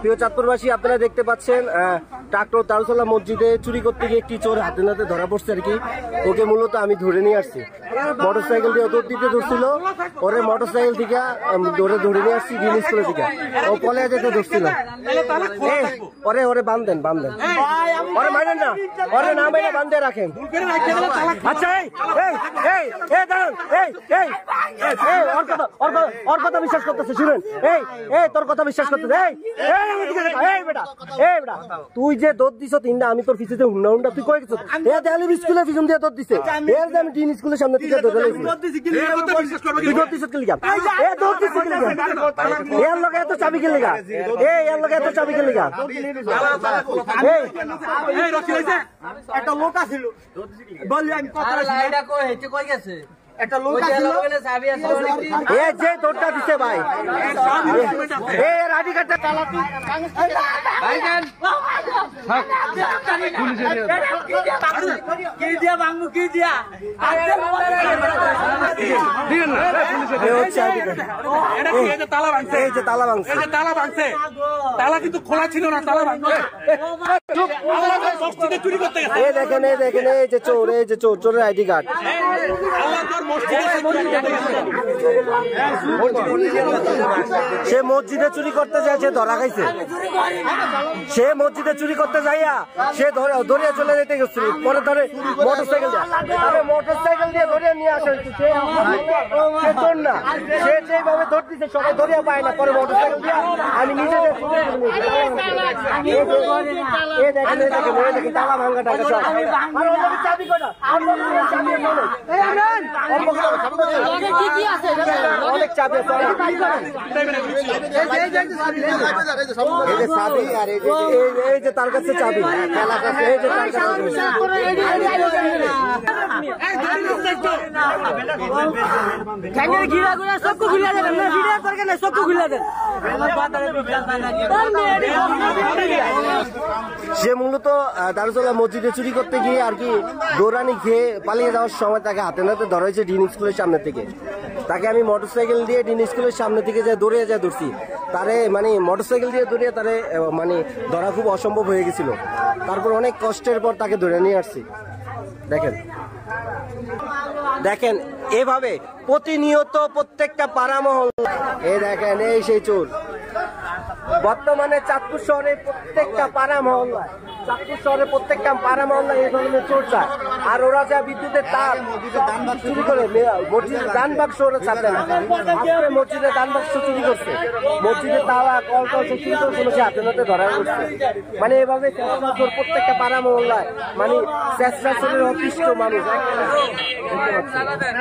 প্রিয় চাঁদপুরবাসী, আপনারা দেখতে পাচ্ছেন ট্রাক্টর দারুসালাম মসজিদে চুরি করতে গিয়ে একটি চোর হাতে নাতে ধরা পড়ছে আর কি। ওকে মূলত আমি ধরে নিয়ে আসছি, মোটরসাইকেল দিয়ে দৌড় দিতে ধরছিল, ওরে মোটরসাইকেল থেকে ধরে নিয়ে আসছি ডিন স্কুলে থেকে। ও কলেজে যেতে ধরছিল। ওরে ওরে বান্ধেন ওরে মারেন না, ওরে না মেরে বান্ধে রাখেন। আচ্ছা ওর কথা বিশ্বাস করতেছে, শুনেন তোর কথা বিশ্বাস করতেছে। তুই যে দৌড় দিছ তিনটা, আমি তোর পিছিয়ে হুন্ডা হুন্ডা তুই কয়ে গেছো স্কুলের পিছন দিয়ে দৌড় দিছে। আমি ডিন স্কুলের সামনে থেকে দৌড় এর লগে এত চাবি কে লেগা? এর লগে এত চাবি কে লেগা? একটা লোক আছিল বললি আমি কই গেছে একটা লোক আছিল এ যে তোরটা দিছে ভাই, এ রাডি কাটটা চালাতি ভাই জান কি দিয়া বাঙ্গু কি দিয়া দিন না পুলিশে হচ্ছে এটা কি? এই যে তালা ভাঙছে, এই যে তালা ভাঙছে, এই যে তালা ভাঙছে, তালা কিন্তু খোলা ছিল না, তালা ভাঙছে। আল্লাহর মসজিদে চুরি করতে গেছে। এই দেখেন এই যে চোর, এই যে চোরের আইডি কার্ড। আল্লাহর সে মসজিদে চুরি করতে যায়, সে ধরা খাইছে। সে মসজিদে চুরি করতে যাইয়া সে ধরে চলে যেতে গেছিল, পরে ধরে মোটরসাইকেল দিয়ে ধরে নিয়ে আসা হয়েছে। সে চোর না, সে যেভাবে ধরতেছে সবাই ধরিয়া পায় না, পরে মোটরসাইকেল দিয়ে আমি নিজে দেখেন তালা ভাঙ্গা টাকা সব। চাবি কটা অনেক চাবি আছে, এই যে তার কাছে চাবি, এই যে তার সে মূলত দারুসালাম মসজিদে চুরি করতে গিয়ে আর কি দৌড়ানি খেয়ে পালিয়ে যাওয়ার সময় তাকে হাতে নাতে ধরা হয়েছে ডিন স্কুলের সামনে থেকে। তাকে আমি মোটরসাইকেল দিয়ে ডিন স্কুলের সামনে থেকে দৌড়ে ধরছি। তারে মানে মোটরসাইকেল দিয়ে দৌড়িয়ে তারে মানে ধরা খুব অসম্ভব হয়ে গেছিল। তারপর অনেক কষ্টের পর তাকে ধরে নিয়ে আসছি। দেখেন এভাবে প্রতিনিয়ত প্রত্যেকটা পাড়া মহল্লা, এই দেখেন এই সেই চোর। বর্তমানে চাঁদপুর শহরে প্রত্যেকটা পাড়া মহল্লা, এই ধরনের চোর চায়। আর ওরা যা বিদ্যুতের তার চুরি করে মসজিদের দান বাক্স ওরা ছাড়বে না। মসজিদের দান বাক্স চুরি করছে, মসজিদের তালা কল চুরি করছে, সে হাতে নাতে ধরা পড়ছে। মানে এভাবে প্রত্যেকটা পাড়া মহল্লায় মানে চেষ্টাচরের অতিষ্ঠ মানুষ। আমাদের